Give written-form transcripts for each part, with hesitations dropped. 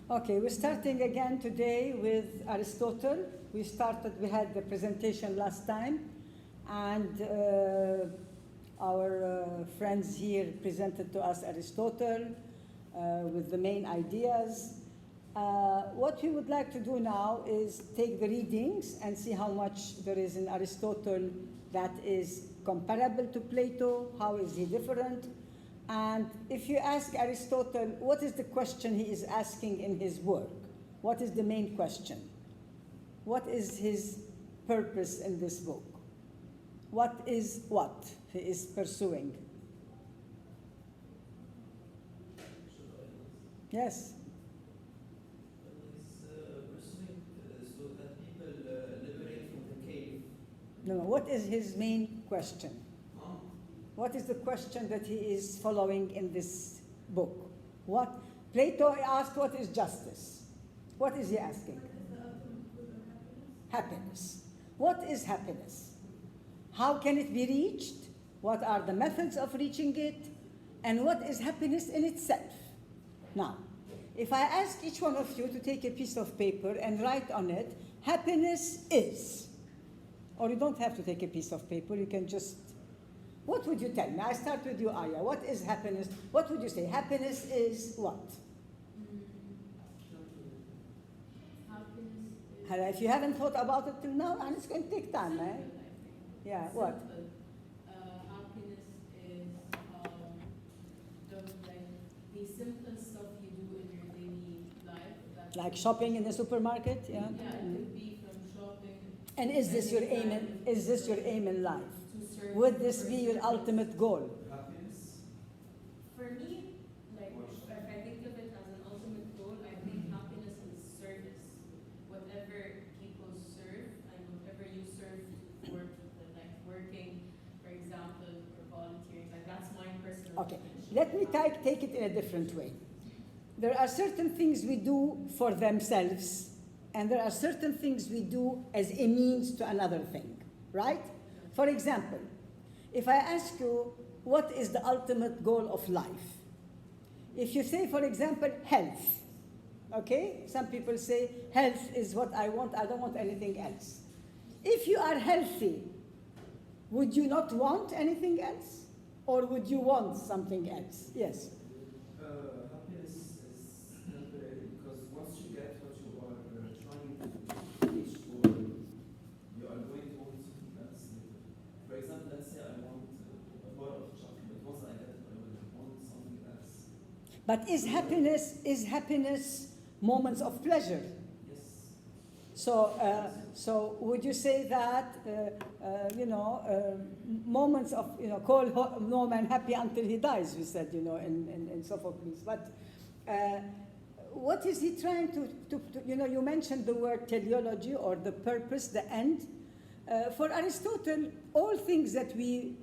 Okay, we're starting again today with Aristotle. We had the presentation last time, and our friends here presented to us Aristotle with the main ideas. What we would like to do now is take the readings and see how much there is in Aristotle that is comparable to Plato, how is he different. And if you ask Aristotle, what is the question he is asking in his work? What is the main question? What is his purpose in this book? What he is pursuing? Yes? He's pursuing so that people liberate from the cave. No, what is his main question? What is the question that he is following in this book? Plato asked, what is justice? What is he asking? What is the ultimate good of Happiness. happiness? What is happiness? How can it be reached? What are the methods of reaching it? And what is happiness in itself? Now, if I ask each one of you to take a piece of paper and write on it, happiness is, or you don't have to take a piece of paper, you can just, what would you tell me? I start with you, Aya. What is happiness? What would you say? Happiness is what? Happiness is If you haven't thought about it till now, and it's going to take time, eh? Yeah, what? happiness is the simple stuff you do in your daily life. Like shopping in the supermarket? Yeah. Yeah, it could be from shopping. And is this your aim in life? To serve Would this be your ultimate goal? Happiness. For me, if I think of it as an ultimate goal, I think happiness is service. Whatever people serve and whatever you serve for people, like working, for example, or volunteering, that's my personal Okay, definition. let me take it in a different way. There are certain things we do for themselves, and there are certain things we do as a means to another thing, right? For example, if I ask you, what is the ultimate goal of life? If you say, for example, health, okay? Some people say, health is what I want, I don't want anything else. If you are healthy, would you not want anything else? Or would you want something else? Yes? Happiness is temporary because once you get what you are trying to reach for, you are going to want something else later. For example, let's say I want a bar of chocolate. Once I get it, I will want something else. But is happiness moments of pleasure? Yes. So would you say that, moments of, call no man happy until he dies, we said, in Sophocles. But what is he trying to you mentioned the word teleology or the purpose, the end. For Aristotle, all things that we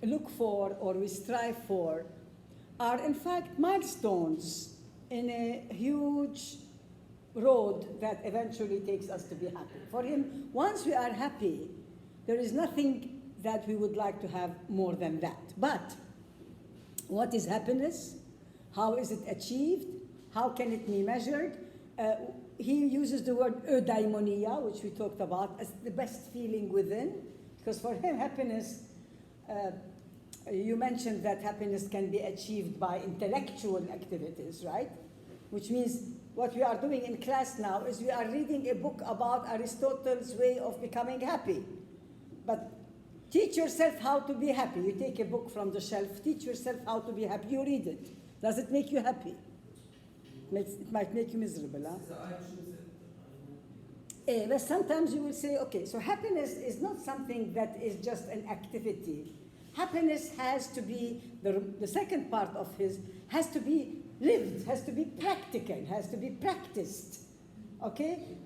look for or we strive for are in fact milestones in a huge road that eventually takes us to be happy. For him, once we are happy, there is nothing that we would like to have more than that. But what is happiness? How is it achieved? How can it be measured? He uses the word eudaimonia, which we talked about, as the best feeling within, because for him, happiness, you mentioned that happiness can be achieved by intellectual activities, right? Which means what we are doing in class now is we are reading a book about Aristotle's way of becoming happy. But teach yourself how to be happy. You take a book from the shelf, teach yourself how to be happy. You read it. Does it make you happy? It might make you miserable, huh? So I choose it. But sometimes you will say, okay, so happiness is not something that is just an activity. Happiness has to be, the second part of his, has to be lived, has to be practical, has to be practiced. Okay?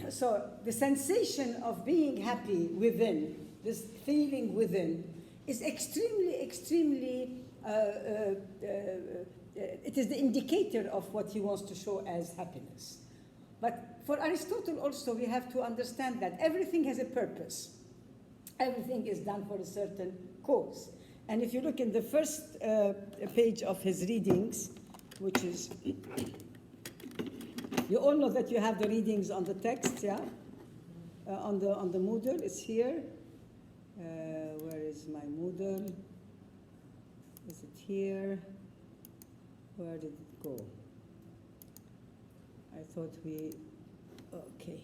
So the sensation of being happy within, this feeling within, is extremely, it is the indicator of what he wants to show as happiness. But for Aristotle also, we have to understand that everything has a purpose. Everything is done for a certain cause. And if you look in the first page of his readings, which is You all know that you have the readings on the text, yeah? On the Moodle, it's here. Where is my Moodle? Is it here? Where did it go? I thought we, okay.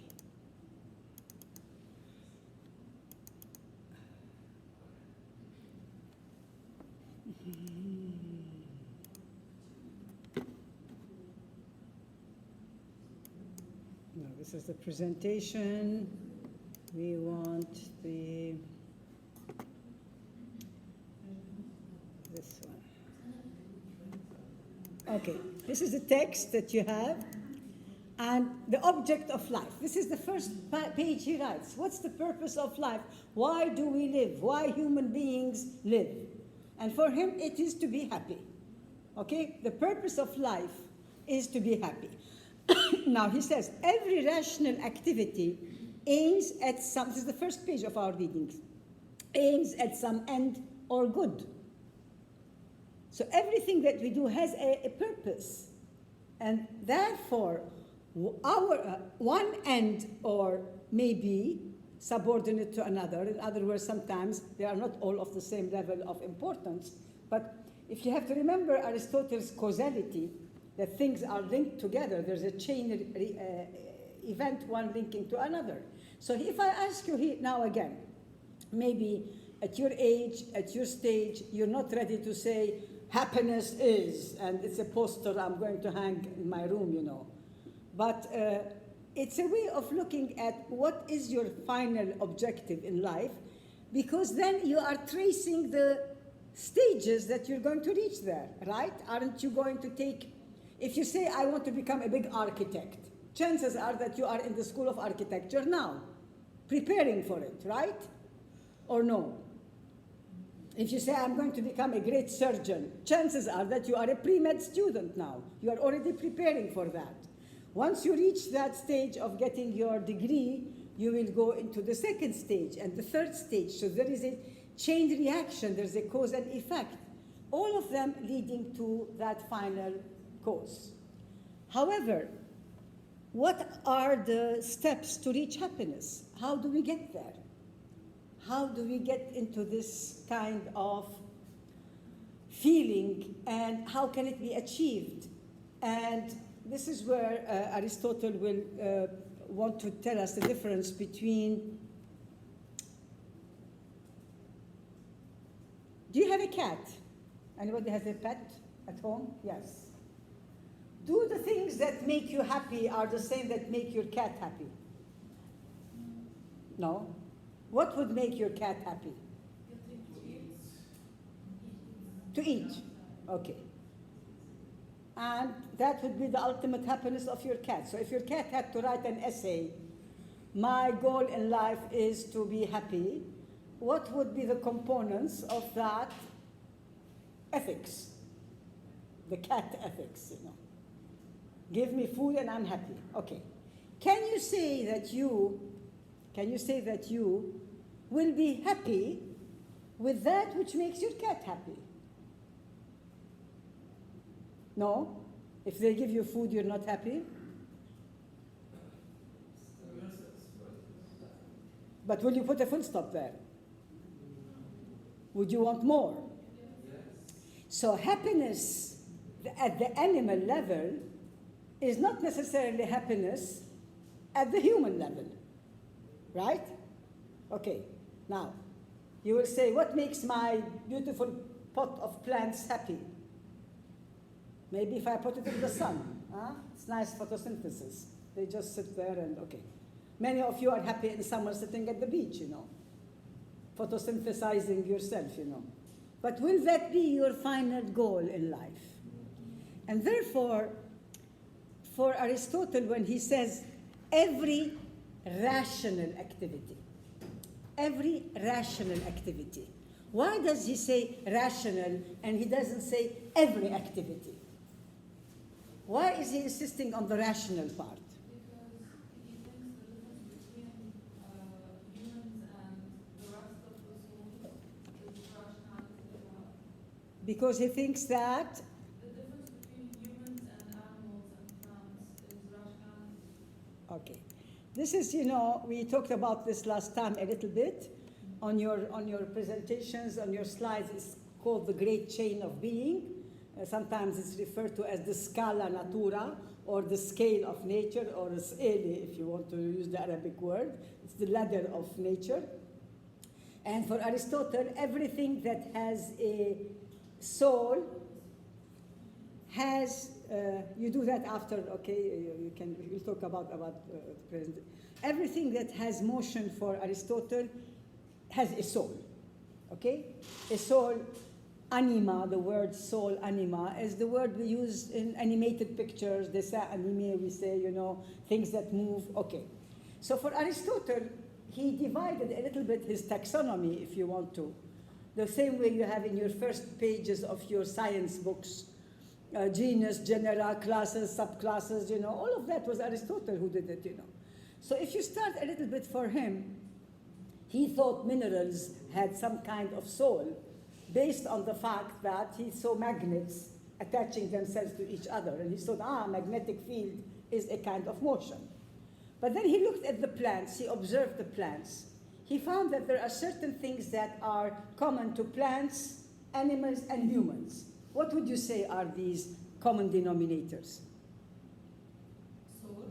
No, this is the presentation. We want this one. Okay, this is the text that you have, and the object of life. This is the first page he writes. What's the purpose of life? Why do we live? Why human beings live? And for him, it is to be happy. Okay, the purpose of life is to be happy. Now he says, every rational activity aims at some, this is the first page of our readings, aims at some end or good. So everything that we do has a purpose. And therefore, our one end or maybe subordinate to another. In other words, sometimes they are not all of the same level of importance. But if you have to remember Aristotle's causality, that things are linked together, there's a chain event, one linking to another. So if I ask you here now again, maybe at your age, at your stage, you're not ready to say, happiness is, and it's a poster I'm going to hang in my room, you know. But it's a way of looking at what is your final objective in life, because then you are tracing the stages that you're going to reach there, right? Aren't you going to take, if you say, I want to become a big architect, chances are that you are in the school of architecture now, preparing for it, right? Or no? If you say, I'm going to become a great surgeon, chances are that you are a pre-med student now. You are already preparing for that. Once you reach that stage of getting your degree, you will go into the second stage and the third stage. So there is a chain reaction, there's a cause and effect. All of them leading to that final cause. However, what are the steps to reach happiness? How do we get there? How do we get into this kind of feeling, and how can it be achieved? And this is where Aristotle will want to tell us the difference between. Do you have a cat? Anybody has a pet at home? Yes. Do the things that make you happy are the same that make your cat happy? No? What would make your cat happy? To eat. Okay. And that would be the ultimate happiness of your cat. So if your cat had to write an essay, my goal in life is to be happy, what would be the components of that ethics? The cat ethics, you know. Give me food and I'm happy. Okay. Can you say that you will be happy with that which makes your cat happy? No? If they give you food, you're not happy? But will you put a full stop there? Would you want more? So happiness at the animal level is not necessarily happiness at the human level. Right? Okay. Now, you will say, what makes my beautiful pot of plants happy? Maybe if I put it in the sun. Huh? It's nice photosynthesis. They just sit there and, okay. Many of you are happy in summer sitting at the beach, you know. Photosynthesizing yourself, you know. But will that be your final goal in life? And therefore, for Aristotle, when he says every rational activity, why does he say rational and he doesn't say every activity? Why is he insisting on the rational part? Because he thinks the difference between humans and the rest of the soul is rationality as well. Because he thinks that The difference between humans and animals and plants is rationality Okay. This is, we talked about this last time a little bit on your presentations, on your slides. It's called the Great Chain of Being. Sometimes it's referred to as the Scala Natura, or the scale of nature, or scale, if you want to use the Arabic word. It's the ladder of nature. And for Aristotle, everything that has a soul has, you do that after, okay, we'll talk about present. Everything that has motion for Aristotle has a soul, okay? A soul, anima, the word soul, anima, is the word we use in animated pictures. They say anime, we say, things that move, okay. So for Aristotle, he divided a little bit his taxonomy, if you want to. The same way you have in your first pages of your science books, genus, genera, classes, subclasses, all of that was Aristotle who did it, So if you start a little bit for him, he thought minerals had some kind of soul based on the fact that he saw magnets attaching themselves to each other. And he thought, magnetic field is a kind of motion. But then he looked at the plants, he observed the plants. He found that there are certain things that are common to plants, animals, and humans. What would you say are these common denominators? Soul.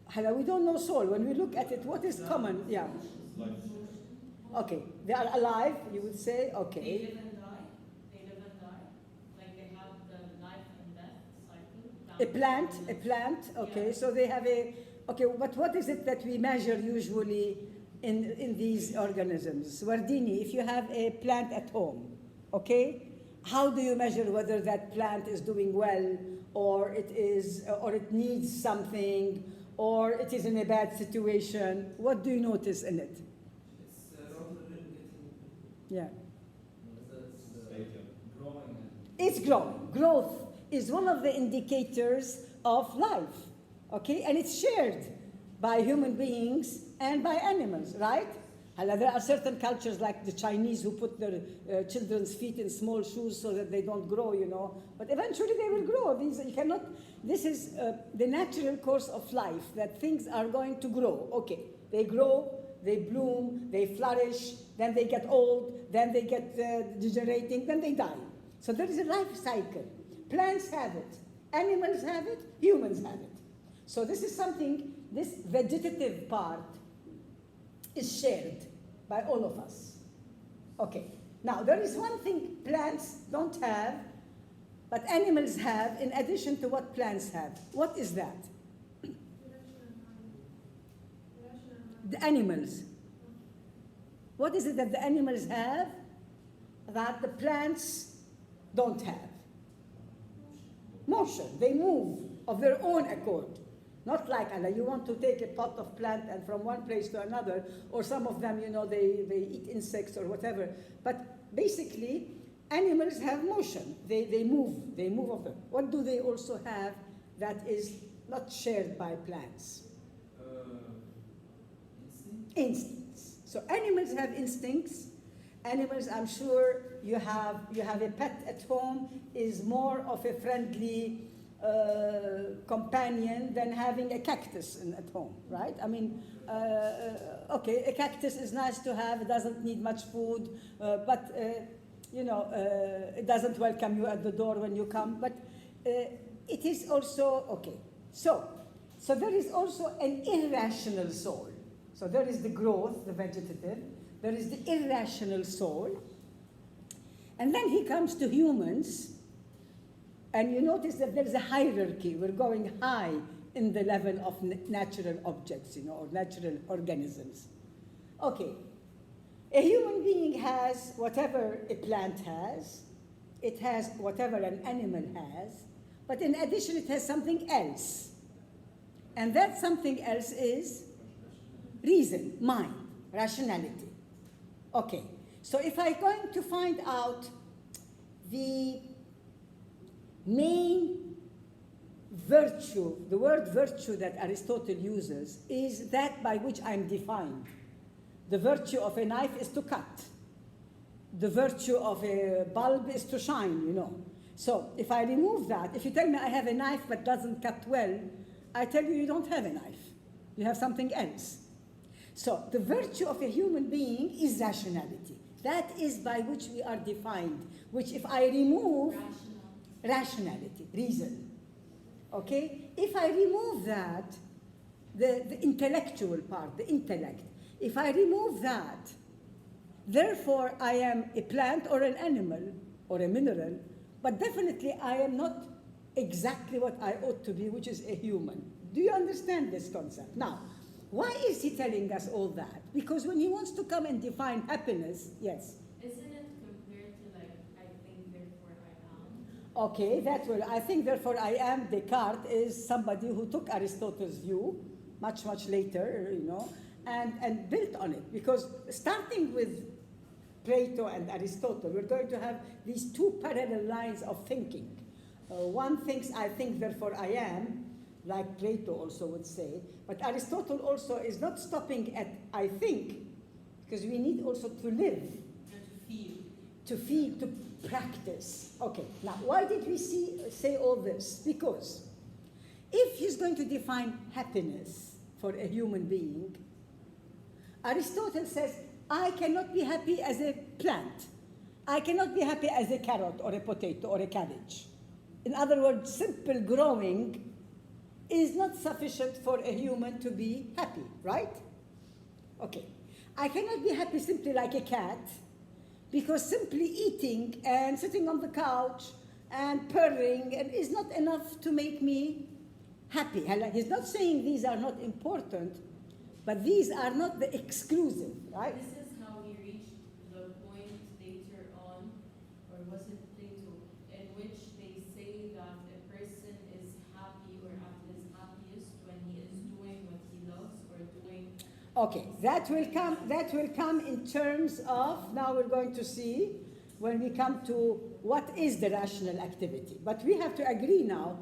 Hala, we don't know soul. When we look at it, what is common? Yeah. Okay, they are alive, you would say, They okay. live and die. They live and die. Like they have the life and death cycle. A plant, okay, Yeah. so they have okay, but what is it that we measure usually in these organisms? Wardini, if you have a plant at home, okay, how do you measure whether that plant is doing well, or it needs something, or it is in a bad situation? What do you notice in it? It's rather than getting, Yeah. growing. It's growing. Growth is one of the indicators of life, okay? And it's shared by human beings and by animals, right? There are certain cultures like the Chinese who put their children's feet in small shoes so that they don't grow, But eventually they will grow. This is the natural course of life, that things are going to grow. Okay, they grow, they bloom, they flourish, then they get old, then they get degenerating, then they die. So there is a life cycle. Plants have it, animals have it, humans have it. So this is something, this vegetative part is shared by all of us. Okay, now there is one thing plants don't have, but animals have in addition to what plants have. What is that? The animals. What is it that the animals have that the plants don't have? Motion. They move of their own accord. Not like, you want to take a pot of plant and from one place to another, or some of them, they eat insects or whatever. But basically, animals have motion. They move of them. What do they also have that is not shared by plants? Instinct. Instincts. So animals have instincts. Animals, I'm sure you have a pet at home, is more of a friendly companion than having a cactus at home, right? Okay, a cactus is nice to have. It doesn't need much food, but it doesn't welcome you at the door when you come. But it is also okay. So there is also an irrational soul. So there is the growth, the vegetative. There is the irrational soul, and then he comes to humans. And you notice that there's a hierarchy. We're going high in the level of natural objects, or natural organisms. Okay, a human being has whatever a plant has. It has whatever an animal has. But in addition, it has something else. And that something else is reason, mind, rationality. Okay, so if I'm going to find out the main virtue, the word virtue that Aristotle uses is that by which I'm defined. The virtue of a knife is to cut. The virtue of a bulb is to shine, So if I remove that, if you tell me I have a knife but doesn't cut well, I tell you, you don't have a knife. You have something else. So the virtue of a human being is rationality. That is by which we are defined, which if I remove rationality, reason, okay? If I remove that, the intellectual part, the intellect, if I remove that, therefore I am a plant or an animal or a mineral, but definitely I am not exactly what I ought to be, which is a human. Do you understand this concept? Now, why is he telling us all that? Because when he wants to come and define happiness, yes. Isn't it compared to like, I think, therefore I am? Okay, that will, I think, therefore I am, Descartes is somebody who took Aristotle's view much, much later, you know, and built on it. Because starting with Plato and Aristotle, we're going to have these two parallel lines of thinking. One thinks, I think, therefore I am, like Plato also would say. But Aristotle also is not stopping at I think, because we need also to live. And to feel. To feel, to practice. Okay, now why did we say all this? Because if he's going to define happiness for a human being, Aristotle says, I cannot be happy as a plant. I cannot be happy as a carrot or a potato or a cabbage. In other words, simple growing is not sufficient for a human to be happy, right? Okay. I cannot be happy simply like a cat, because simply eating and sitting on the couch and purring and is not enough to make me happy. He's not saying these are not important, but these are not the exclusive, right? This is how we reached the point later on, or was it Plato, in which they say that a person is happy or at his happiest when he is doing what he loves or doing. Okay, that will come in terms of, now we're going to see when we come to what is the rational activity. But we have to agree now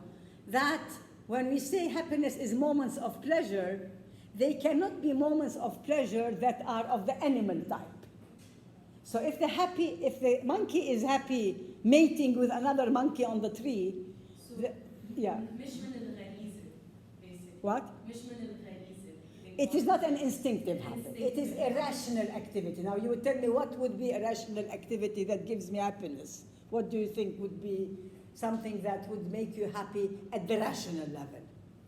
that when we say happiness is moments of pleasure, they cannot be moments of pleasure that are of the animal type. So if the monkey is happy mating with another monkey on the tree, So, yeah. Mishman al-Ghalizi, basically. What? Mishman al-Ghalizi. It is not an instinctive habit. It is a rational activity. Now you would tell me what would be a rational activity that gives me happiness? What do you think would be something that would make you happy at the rational level?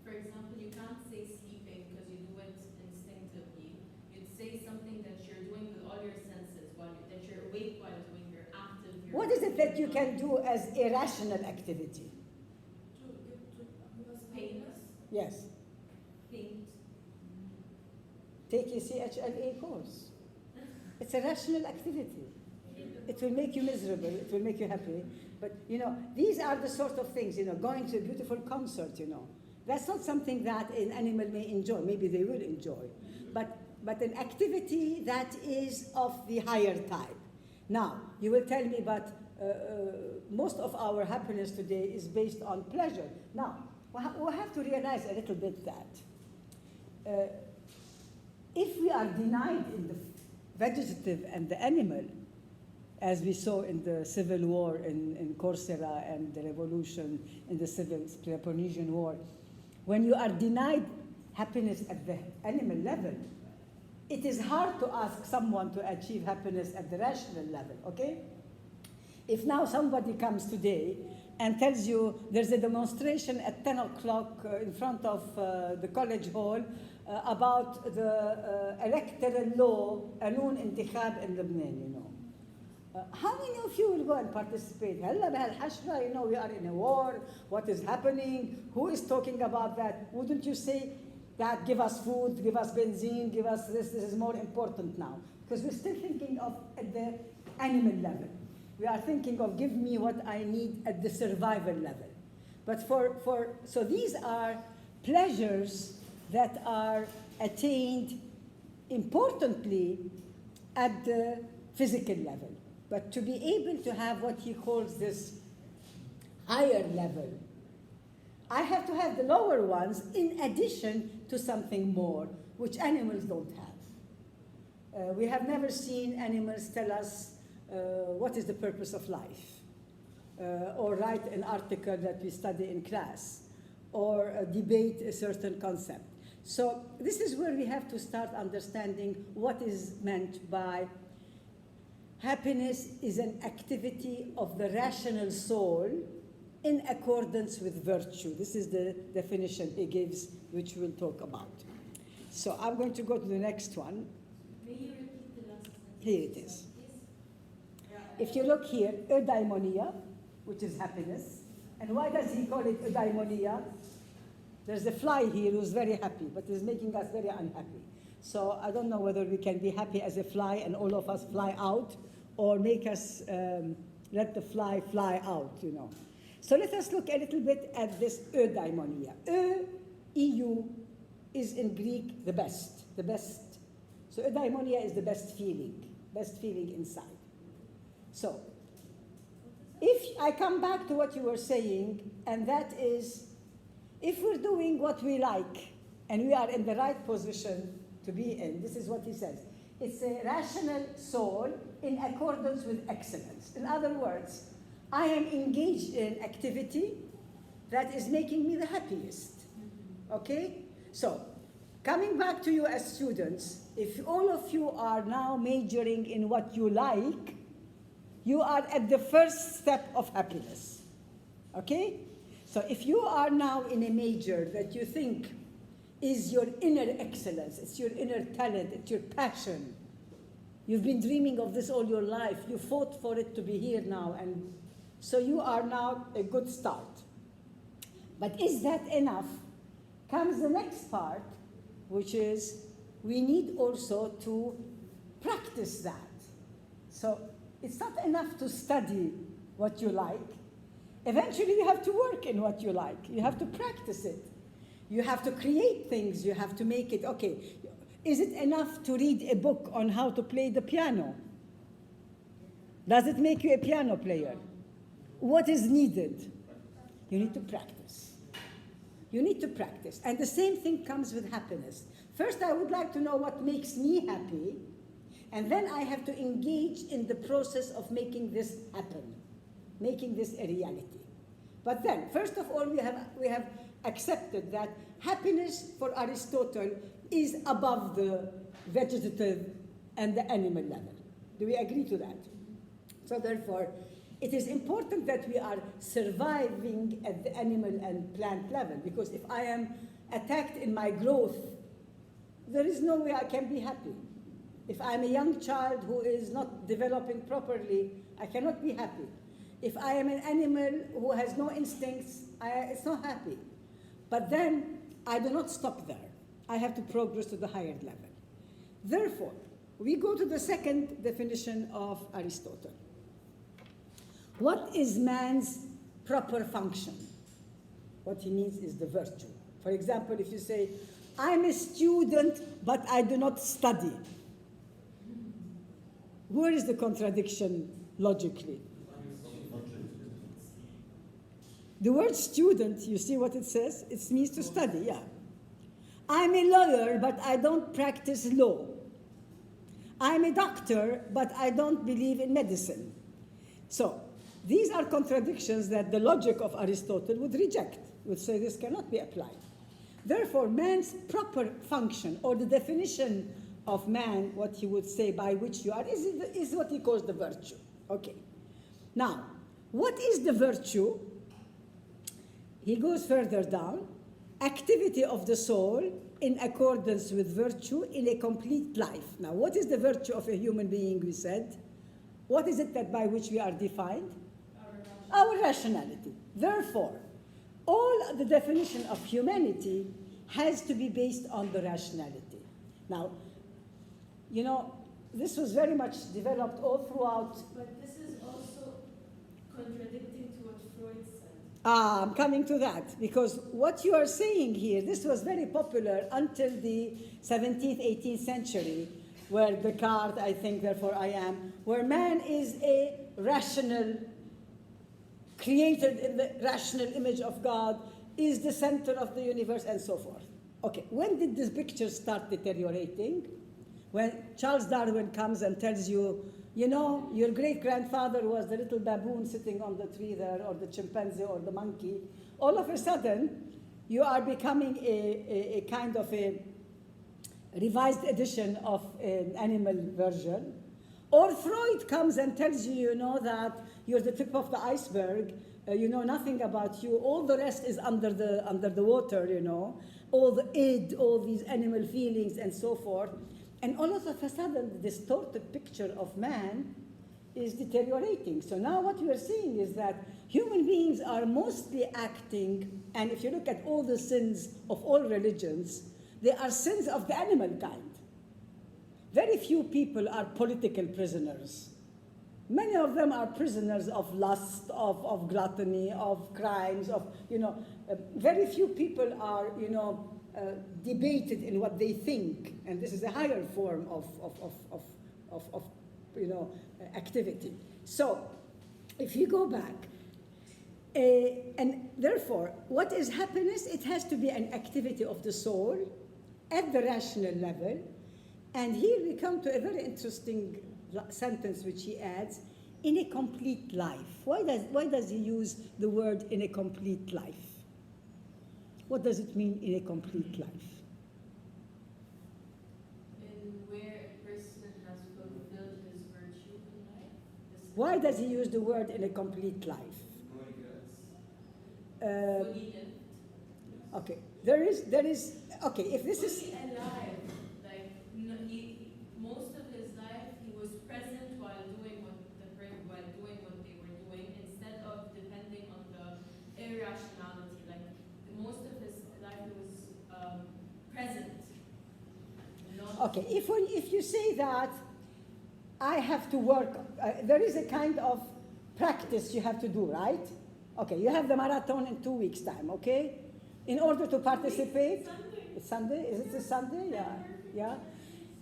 For example, you can't say sleeping because you do it instinctively. You'd say something that you're doing with all your senses, that you're awake while doing, you're active. What is it that you can do as a rational activity? Paint, Yes. paint. Take a CHLA course. It's a rational activity. It will make you miserable. It will make you happy. But, you know, these are the sort of things, you know, going to a beautiful concert, you know. That's not something that an animal may enjoy. Maybe they will enjoy. But an activity that is of the higher type. Now, you will tell me, but most of our happiness today is based on pleasure. Now, we have to realize a little bit that if we are denied in the vegetative and the animal, as we saw in the Civil War in Corsica and the revolution in the Peloponnesian War, when you are denied happiness at the animal level, it is hard to ask someone to achieve happiness at the rational level, okay? If now somebody comes today and tells you there's a demonstration at 10 o'clock in front of the college hall about the electoral law, قانون انتخاب in Lebanon, you know. How many of you will go and participate? You know, we are in a war. What is happening? Who is talking about that? Wouldn't you say that give us food, give us benzene, give us this is more important now? Because we're still thinking of at the animal level. We are thinking of give me what I need at the survival level. But so these are pleasures that are attained importantly at the physical level. But to be able to have what he calls this higher level, I have to have the lower ones in addition to something more, which animals don't have. We have never seen animals tell us what is the purpose of life, or write an article that we study in class, or debate a certain concept. So this is where we have to start understanding what is meant by happiness is an activity of the rational soul in accordance with virtue. This is the definition he gives, which we'll talk about. So I'm going to go to the next one. May you repeat the last sentence? Here it is. Please? If you look here, eudaimonia, which is happiness. And why does he call it eudaimonia? There's a fly here who's very happy, but is making us very unhappy. So I don't know whether we can be happy as a fly and all of us fly out, or make us let the fly fly out, you know. So let us look a little bit at this eudaimonia. EU, is in Greek the best, the best. So eudaimonia is the best feeling inside. So if I come back to what you were saying, and that is, if we're doing what we like, and we are in the right position to be in, this is what he says. It's a rational soul in accordance with excellence. In other words, I am engaged in activity that is making me the happiest. Okay? So, coming back to you as students, if all of you are now majoring in what you like, you are at the first step of happiness. Okay? So if you are now in a major that you think is your inner excellence, it's your inner talent, it's your passion, you've been dreaming of this all your life, you fought for it to be here now, and so you are now a good start. But is that enough? Comes the next part, which is we need also to practice that. So it's not enough to study what you like. Eventually you have to work in what you like. You have to practice it. You have to create things. You have to make it, okay, is it enough to read a book on how to play the piano? Does it make you a piano player? What is needed? You need to practice. You need to practice. And the same thing comes with happiness. First, I would like to know what makes me happy, and then I have to engage in the process of making this happen, making this a reality. But then, first of all, we have accepted that happiness for Aristotle is above the vegetative and the animal level. Do we agree to that? So therefore, it is important that we are surviving at the animal and plant level, because if I am attacked in my growth, there is no way I can be happy. If I'm a young child who is not developing properly, I cannot be happy. If I am an animal who has no instincts, it's not happy. But then I do not stop there. I have to progress to the higher level. Therefore, we go to the second definition of Aristotle. What is man's proper function? What he means is the virtue. For example, if you say, I'm a student, but I do not study. Where is the contradiction logically? The word student, you see what it says? It means to study, yeah. I'm a lawyer, but I don't practice law. I'm a doctor, but I don't believe in medicine. So, these are contradictions that the logic of Aristotle would reject, would say this cannot be applied. Therefore, man's proper function, or the definition of man, what he would say by which you are, is what he calls the virtue. Okay. Now, what is the virtue? He goes further down. Activity of the soul in accordance with virtue in a complete life. Now, what is the virtue of a human being, we said? What is it that by which we are defined? Our rationality. Therefore, all the definition of humanity has to be based on the rationality. Now, you know, this was very much developed all throughout. But this is also contradicting to what Freud said. I'm coming to that, because what you are saying here, this was very popular until the 17th, 18th century, where Descartes, I think, therefore I am, where man is a rational, created in the rational image of God, is the center of the universe, and so forth. Okay, when did this picture start deteriorating? When Charles Darwin comes and tells you, you know, your great-grandfather was the little baboon sitting on the tree there, or the chimpanzee, or the monkey. All of a sudden, you are becoming a kind of a revised edition of an animal version. Or Freud comes and tells you, you know, that you're the tip of the iceberg, you know nothing about you, all the rest is under the water, you know, all the id, all these animal feelings and so forth. And all of a sudden, the distorted picture of man is deteriorating. So now what we are seeing is that human beings are mostly acting, and if you look at all the sins of all religions, they are sins of the animal kind. Very few people are political prisoners. Many of them are prisoners of lust, of gluttony, of crimes, of, you know, very few people are, you know, debated in what they think, and this is a higher form of you know, activity. So, if you go back, and therefore, what is happiness? It has to be an activity of the soul at the rational level. And here we come to a very interesting sentence which he adds, in a complete life. Why does he use the word in a complete life? What does it mean in a complete life? In where a person has fulfilled his virtue in life. Why does he use the word in a complete life? Fully lived. Okay, there is, okay, if this is... Fully alive. Like, no, most of his life, he was present while doing what they were doing, instead of depending on the irrationality. Like, most of his life he was present. Okay, if you say that I have to work, there is a kind of practice you have to do, right? Okay, you have the marathon in 2 weeks' time, okay? In order to participate, Sunday. it's Sunday, is it a Sunday? Yeah, yeah.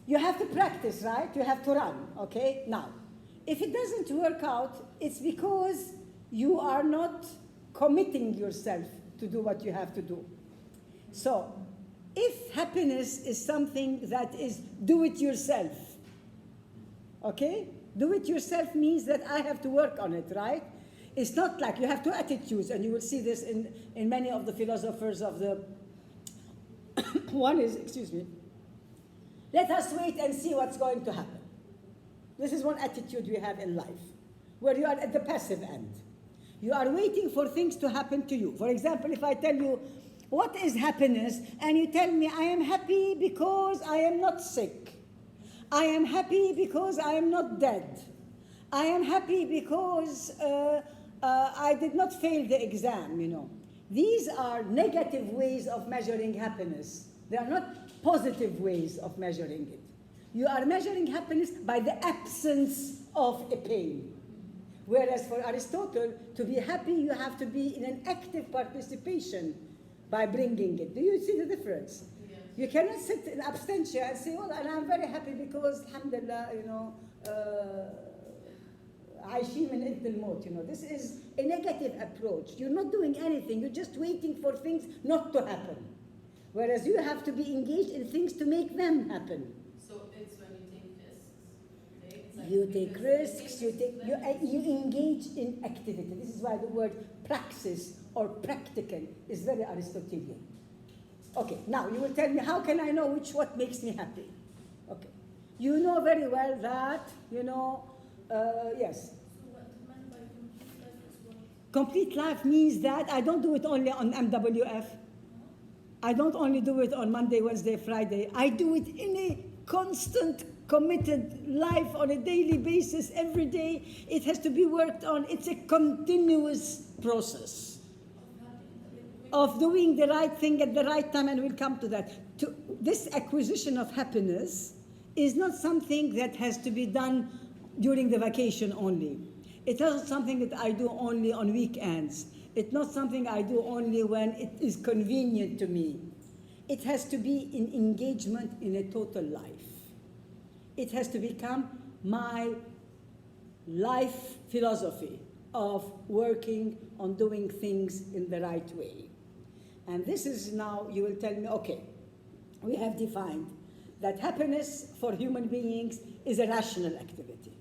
You have to practice, right? You have to run, okay? Now, if it doesn't work out, it's because you are not committing yourself to do what you have to do. So, if happiness is something that is do it yourself, okay? Do it yourself means that I have to work on it, right? It's not like you have two attitudes, and you will see this in many of the philosophers of the... One is, excuse me, let us wait and see what's going to happen. This is one attitude we have in life, where you are at the passive end. You are waiting for things to happen to you. For example, if I tell you, what is happiness? And you tell me, I am happy because I am not sick. I am happy because I am not dead. I am happy because I did not fail the exam, you know. These are negative ways of measuring happiness. They are not positive ways of measuring it. You are measuring happiness by the absence of a pain. Whereas for Aristotle, to be happy, you have to be in an active participation by bringing it. Do you see the difference? Yes. You cannot sit in abstention and say, well, and I'm very happy because, alhamdulillah, you know, عايشين من إذن الموت, you know. This is a negative approach. You're not doing anything. You're just waiting for things not to happen. Whereas you have to be engaged in things to make them happen. So it's when you take risks. Okay? It's like You take because risks, you engage in activity. This is why the word praxis or practical is very Aristotelian. Okay, now you will tell me, how can I know what makes me happy? Okay, you know very well that, you know, yes. So what meant by complete life is what? Complete life means that I don't do it only on MWF. I don't only do it on Monday, Wednesday, Friday. I do it in a constant, committed life on a daily basis, every day. It has to be worked on. It's a continuous process of doing the right thing at the right time, and we'll come to that. This acquisition of happiness is not something that has to be done during the vacation only. It's not something that I do only on weekends. It's not something I do only when it is convenient to me. It has to be in engagement in a total life. It has to become my life philosophy of working on doing things in the right way. And this is now, you will tell me, okay, we have defined that happiness for human beings is a rational activity.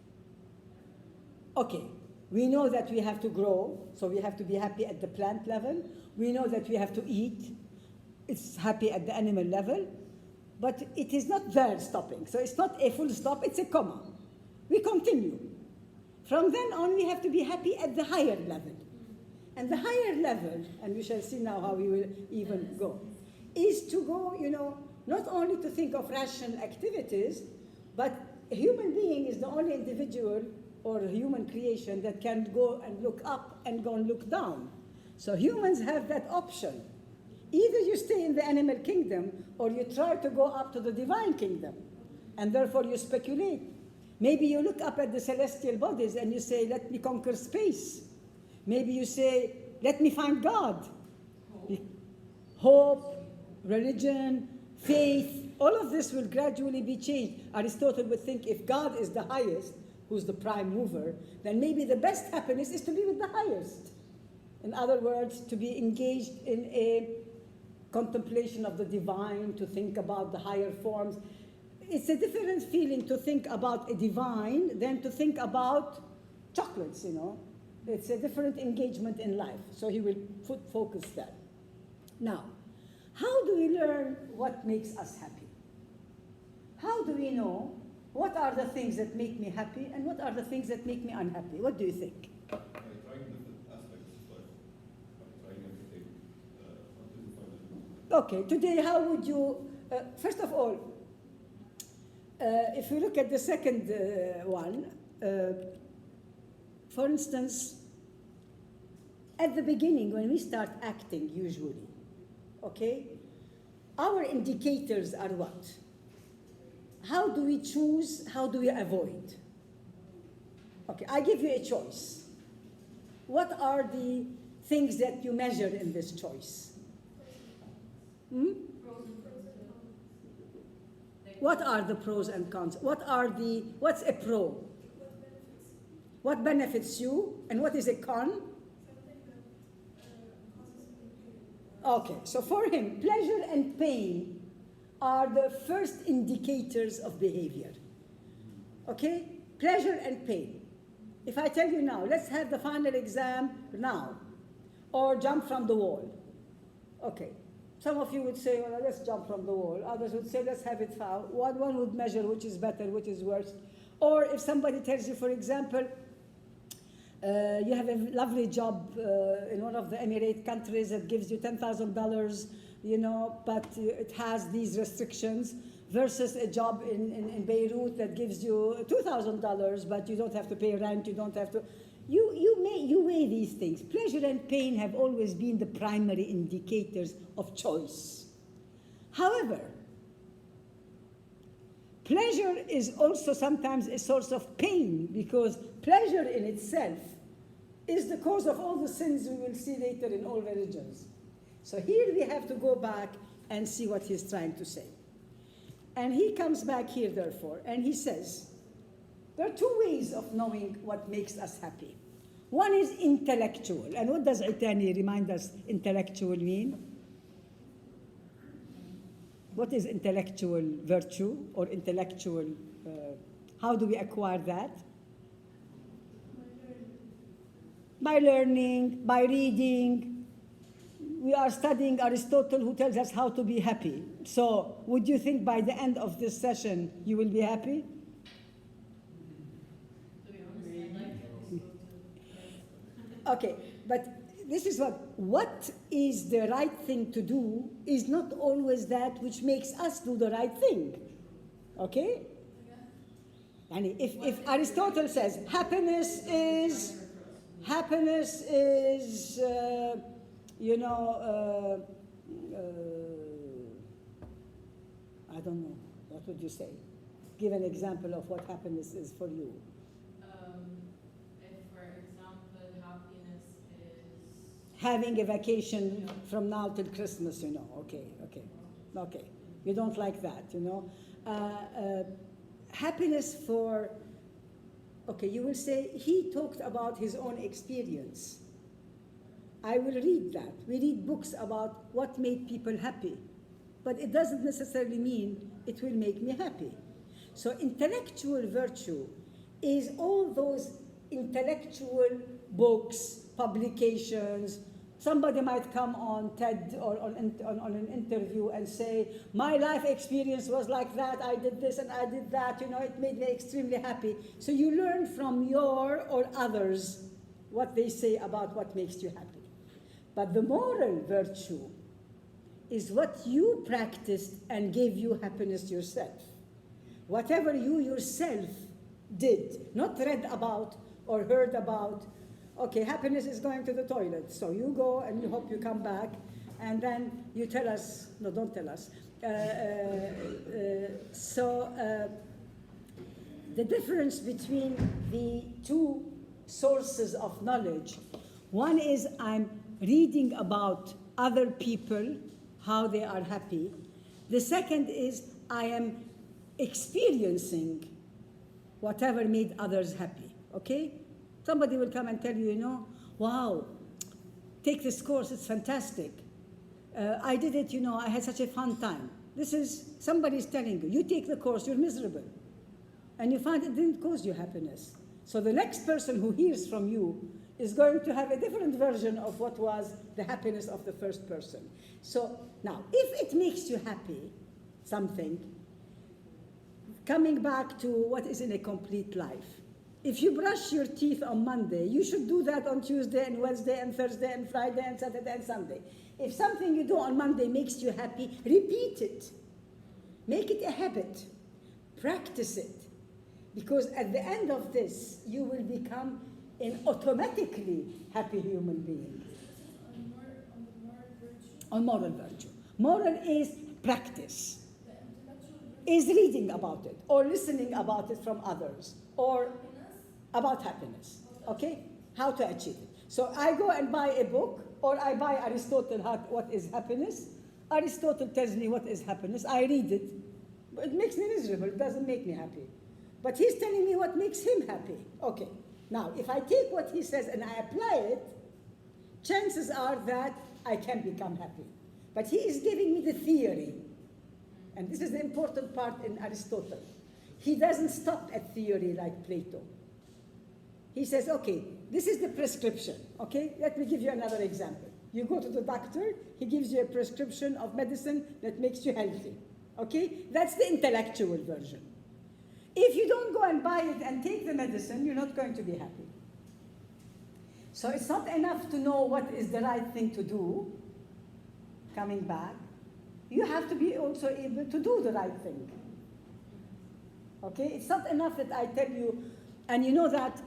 Okay, we know that we have to grow, so we have to be happy at the plant level. We know that we have to eat. it's happy at the animal level, but it is not there stopping. So it's not a full stop, it's a comma. We continue. From then on, we have to be happy at the higher level. And the higher level, and we shall see now how we will even go, is to go, not only to think of rational activities, but a human being is the only individual or human creation that can go and look up and go and look down. So humans have that option. Either you stay in the animal kingdom or you try to go up to the divine kingdom. And therefore you speculate. Maybe you look up at the celestial bodies and you say, let me conquer space. Maybe you say, let me find God. Hope, religion, faith, all of this will gradually be changed. Aristotle would think if God is the highest, who's the prime mover, then maybe the best happiness is to be with the highest. In other words, to be engaged in a contemplation of the divine, to think about the higher forms. It's a different feeling to think about a divine than to think about chocolates, It's a different engagement in life. So he will focus there. Now, how do we learn what makes us happy? How do we know what are the things that make me happy and what are the things that make me unhappy? What do you think? By trying different aspects of life, by trying everything until you find it. Okay, today how would you, first of all, if we look at the second one, for instance, at the beginning when we start acting usually, okay, our indicators are what? How do we choose? How do we avoid? Okay, I give you a choice. What are the things that you measure in this choice? What are the pros and cons? What's a pro? What benefits you? And what is a con? Okay, so for him, pleasure and pain are the first indicators of behavior. Okay? Pleasure and pain. If I tell you now, let's have the final exam now, or jump from the wall. Okay. Some of you would say, well, let's jump from the wall. Others would say, let's have it foul. One would measure which is better, which is worse. Or if somebody tells you, for example, you have a lovely job in one of the Emirate countries that gives you $10,000, but it has these restrictions, versus a job in Beirut that gives you $2,000, but you don't have to pay rent, you don't have to. You weigh these things. Pleasure and pain have always been the primary indicators of choice. However, pleasure is also sometimes a source of pain, because pleasure in itself is the cause of all the sins we will see later in all religions. So here we have to go back and see what he's trying to say. And he comes back here, therefore, and he says, there are two ways of knowing what makes us happy. One is intellectual. And what does Itani remind us intellectual mean? What is intellectual virtue or intellectual, how do we acquire that? By learning, by reading. We are studying Aristotle, who tells us how to be happy. So would you think by the end of this session you will be happy? To be honest, I like Aristotle. Okay, but this is what is the right thing to do is not always that which makes us do the right thing. Okay? And if Aristotle says happiness is I don't know, what would you say? Give an example of what happiness is for you. If, for example, happiness is Having a vacation from now till Christmas, okay. You don't like that, Happiness for, okay, you will say, he talked about his own experience. I will read that. We read books about what made people happy, but it doesn't necessarily mean it will make me happy. So intellectual virtue is all those intellectual books, publications, Somebody might come on TED or on an interview and say, my life experience was like that, I did this and I did that, you know, it made me extremely happy. So you learn from your or others what they say about what makes you happy. But the moral virtue is what you practiced and gave you happiness yourself. Whatever you yourself did, not read about or heard about. Okay, happiness is going to the toilet. So you go and you hope you come back, and then you tell us, no, don't tell us. The difference between the two sources of knowledge, one is I'm reading about other people, how they are happy. The second is I am experiencing whatever made others happy, okay? Somebody will come and tell you, you know, wow, take this course, it's fantastic. I did it, you know, I had such a fun time. This is, somebody's telling you, you take the course, you're miserable. And you find it didn't cause you happiness. So the next person who hears from you is going to have a different version of what was the happiness of the first person. So now, if it makes you happy, something, coming back to what is in a complete life. If you brush your teeth on Monday, you should do that on Tuesday and Wednesday and Thursday and Friday and Saturday and Sunday. If something you do on Monday makes you happy, repeat it. Make it a habit. Practice it. Because at the end of this, you will become an automatically happy human being. On moral virtue. Moral is practice. Is reading about it, or listening about it from others, or about happiness, okay? How to achieve it. So I go and buy a book, or I buy Aristotle, what is happiness. Aristotle tells me what is happiness. I read it. But it makes me miserable. It doesn't make me happy. But he's telling me what makes him happy. Okay. Now, if I take what he says and I apply it, chances are that I can become happy. But he is giving me the theory. And this is the important part in Aristotle. He doesn't stop at theory like Plato. He says, okay, this is the prescription, okay? Let me give you another example. You go to the doctor, he gives you a prescription of medicine that makes you healthy, okay? That's the intellectual version. If you don't go and buy it and take the medicine, you're not going to be happy. So it's not enough to know what is the right thing to do, coming back. You have to be also able to do the right thing. Okay? It's not enough that I tell you, and you know that,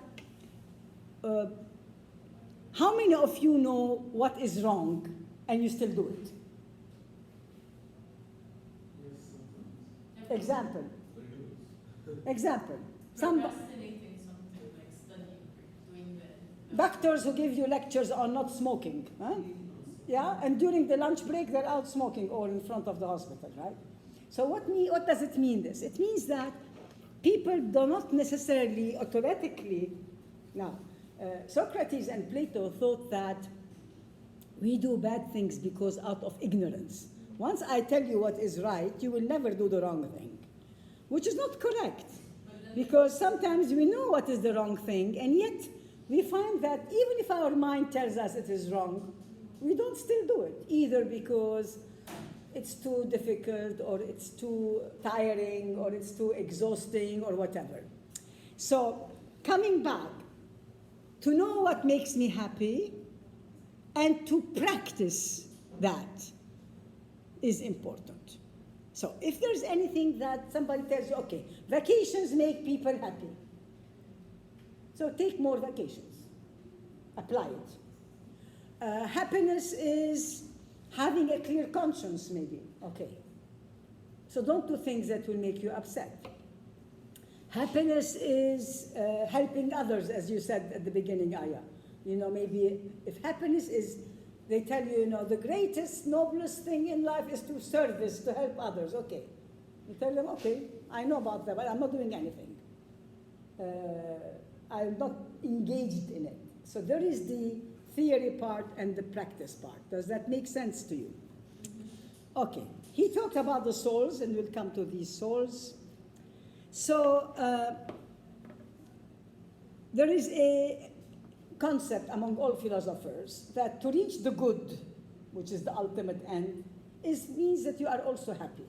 how many of you know what is wrong and you still do it? Example. Example. Procrastinating something like studying, doing the Doctors who give you lectures on not smoking. Huh? Yeah, and during the lunch break, they're out smoking all in front of the hospital, right? So what does it mean, this? It means that people do not necessarily automatically, now, Socrates and Plato thought that we do bad things because out of ignorance. Once I tell you what is right, you will never do the wrong thing, which is not correct. Because sometimes we know what is the wrong thing, and yet we find that even if our mind tells us it is wrong, we don't still do it, either because it's too difficult, or it's too tiring, or it's too exhausting, or whatever. So, coming back, to know what makes me happy, and to practice that is important. So, if there's anything that somebody tells you, okay, vacations make people happy, so take more vacations, apply it. Happiness is having a clear conscience, maybe. Okay. So don't do things that will make you upset. Happiness is helping others, as you said at the beginning, Aya. You know, maybe if happiness is, they tell you, you know, the greatest, noblest thing in life is to service, to help others. Okay. You tell them, okay, I know about that, but I'm not doing anything. I'm not engaged in it. So there is the theory part and the practice part. Does that make sense to you? Okay. He talked about the souls, and we'll come to these souls. So there is concept among all philosophers that to reach the good, which is the ultimate end, means that you are also happy.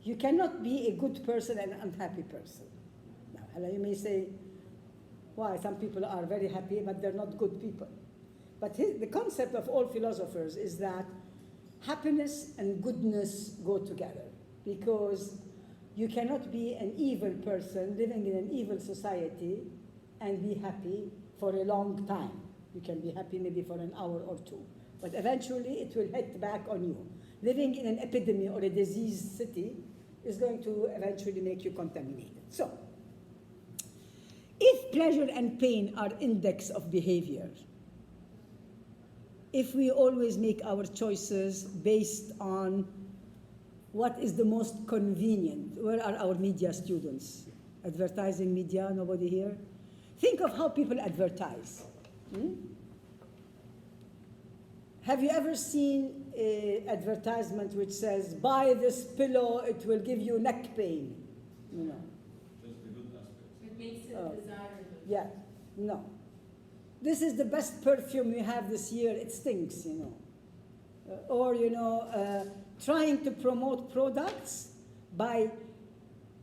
You cannot be a good person and an unhappy person. Now, you may say, why? Some people are very happy, but they're not good people. But the concept of all philosophers is that happiness and goodness go together, because you cannot be an evil person living in an evil society and be happy for a long time. You can be happy maybe for an hour or two, but eventually it will hit back on you. Living in an epidemic or a diseased city is going to eventually make you contaminated. So, if pleasure and pain are index of behavior, if we always make our choices based on what is the most convenient, where are our media students? Advertising media, nobody here? Think of how people advertise. Have you ever seen an advertisement which says, buy this pillow, it will give you neck pain? You know. Just the good aspects. It makes it desirable. Yeah, no. This is the best perfume we have this year, it stinks, you know. Or, you know, trying to promote products by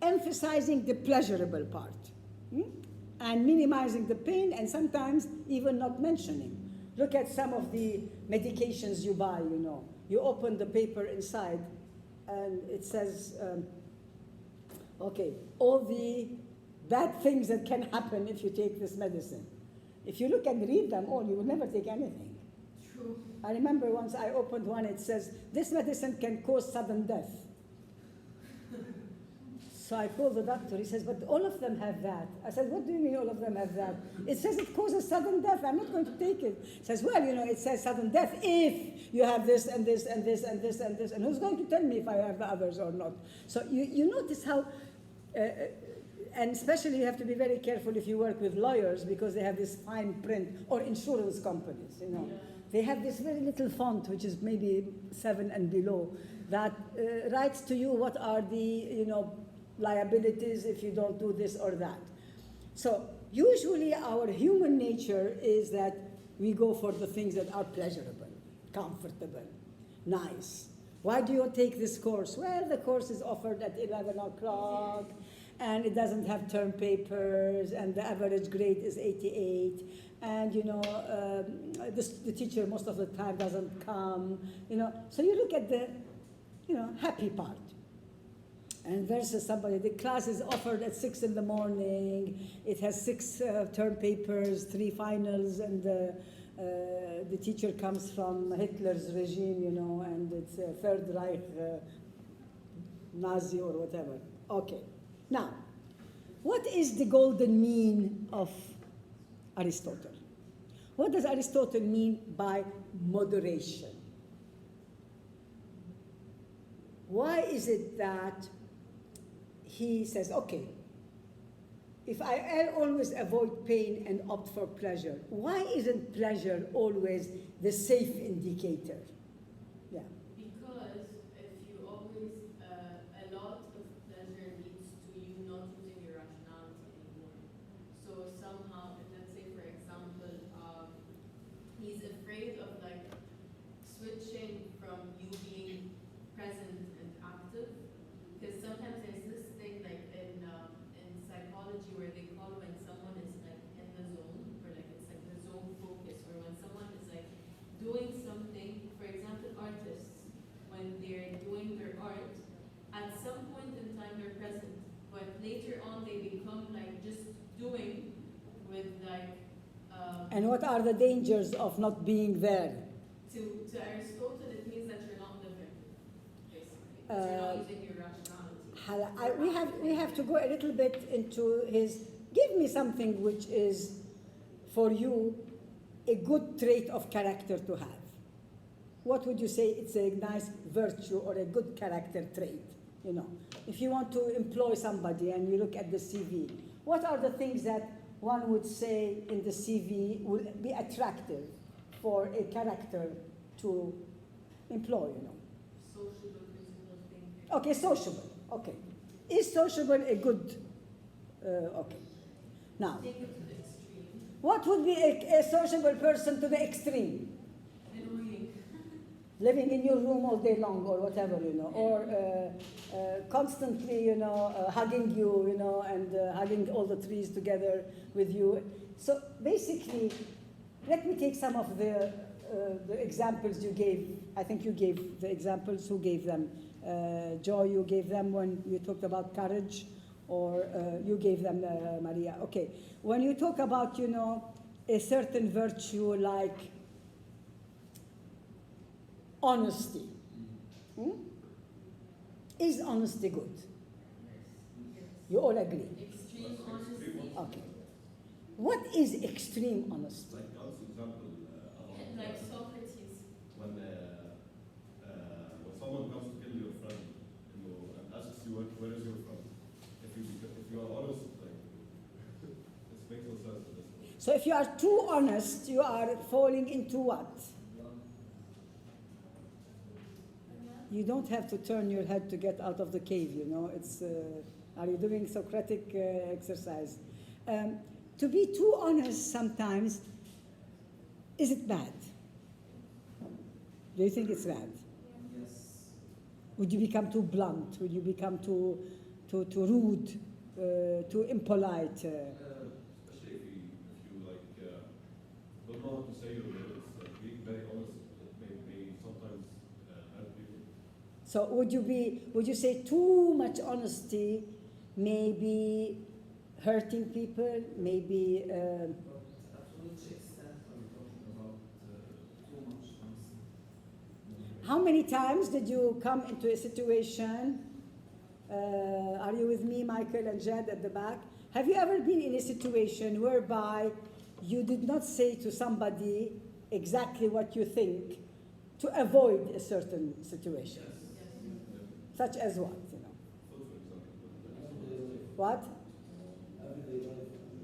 emphasizing the pleasurable part and minimizing the pain, and sometimes even not mentioning. Look at some of the medications you buy, you know. You open the paper inside and it says, okay, all the bad things that can happen if you take this medicine. If you look and read them all, you will never take anything. True. I remember once I opened one, it says, this medicine can cause sudden death. So I called the doctor, he says, but all of them have that. I said, what do you mean all of them have that? It says it causes sudden death, I'm not going to take it. He says, well, you know, it says sudden death if you have this and this and this and this and this, and who's going to tell me if I have the others or not? So you notice how, and especially you have to be very careful if you work with lawyers, because they have this fine print, or insurance companies, you know. Yeah. They have this very little font, which is maybe 7 and below, that writes to you what are the, you know, liabilities if you don't do this or that. So usually our human nature is that we go for the things that are pleasurable, comfortable, nice. Why do you take this course? Well, the course is offered at 11 o'clock, and it doesn't have term papers, and the average grade is 88, and, you know, the teacher most of the time doesn't come, you know. So you look at the, you know, happy part. And versus somebody, the class is offered at 6 in the morning, it has 6 term papers, 3 finals, and the teacher comes from Hitler's regime, you know, and it's Third Reich, Nazi or whatever. Okay. Now, what is the golden mean of Aristotle? What does Aristotle mean by moderation? Why is it that he says, okay, if I always avoid pain and opt for pleasure, why isn't pleasure always the safe indicator? Yeah. Because if you always, a lot of pleasure leads to you not using your rationality anymore. So somehow, let's say for example, he's afraid of like switching from you being present and active, because sometimes there's this thing like in psychology where they call when someone is like in the zone, or like it's like the zone focus, or when someone is like doing something. For example, artists, when they're doing their art, at some point in time they're present, but later on they become like just doing with like. And what are the dangers of not being there? To Aristotle, it means that you're not living, basically. You're not using your rationality. We have to go a little bit into his, give me something which is, for you, a good trait of character to have. What would you say it's a nice virtue or a good character trait? You know, if you want to employ somebody and you look at the CV, what are the things that one would say in the CV would be attractive for a character to employ, you know? Sociable, physical thing. Okay, sociable, okay. Is sociable a good, okay. Now, Take it to the extreme. What would be a sociable person to the extreme? Annoying. Living in your room all day long or whatever, or constantly, hugging you, and hugging all the trees together with you. So basically, let me take some of the examples you gave. I think you gave the examples. Who gave them? Joy, you gave them when you talked about courage, or you gave them, Maria. Okay. When you talk about, a certain virtue like honesty, is honesty good? You all agree? Extreme honesty. Okay. What is extreme honesty? Like Kant's example about Like Socrates. when someone comes to kill your friend, and asks you where is your friend, if you are honest, like it makes no sense at this point. So if you are too honest, you are falling into what? You don't have to turn your head to get out of the cave, It's, are you doing Socratic exercise? To be too honest sometimes, is it bad? Do you think it's bad? Yes. Would you become too blunt? Would you become too rude, too impolite? Especially if you like don't know how to say your limits, like being very honest, it may sometimes hurt people. So would you say too much honesty may be hurting people, maybe? But at which extent are we talking about too much honesty? How many times did you come into a situation? Are you with me, Michael and Jed at the back? Have you ever been in a situation whereby you did not say to somebody exactly what you think to avoid a certain situation? Such as what, What?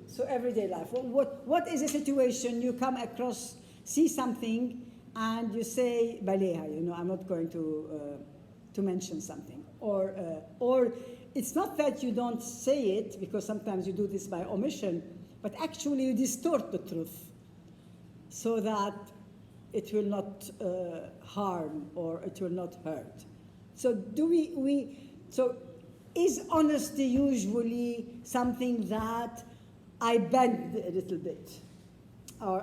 So everyday life. What is a situation you come across, see something, and you say, Baleha, I'm not going to mention something. Or it's not that you don't say it, because sometimes you do this by omission, but actually you distort the truth so that it will not harm or it will not hurt. So so is honesty usually something that I bend a little bit, or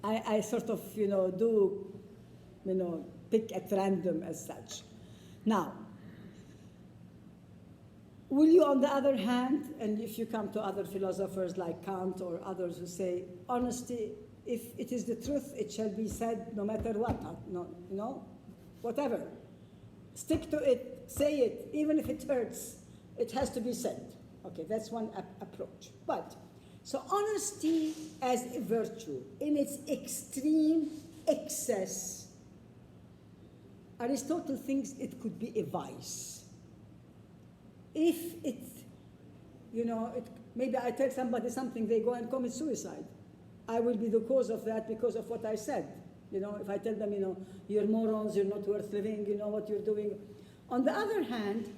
I sort of, do, pick at random as such. Now, will you, on the other hand, and if you come to other philosophers like Kant or others who say, honesty, if it is the truth, it shall be said no matter what, whatever. Stick to it, say it, even if it hurts, it has to be said. Okay, that's one approach. But, so honesty as a virtue, in its extreme excess, Aristotle thinks it could be a vice. If it, maybe I tell somebody something, they go and commit suicide. I will be the cause of that because of what I said. If I tell them, you're morons, you're not worth living, you know what you're doing. On the other hand,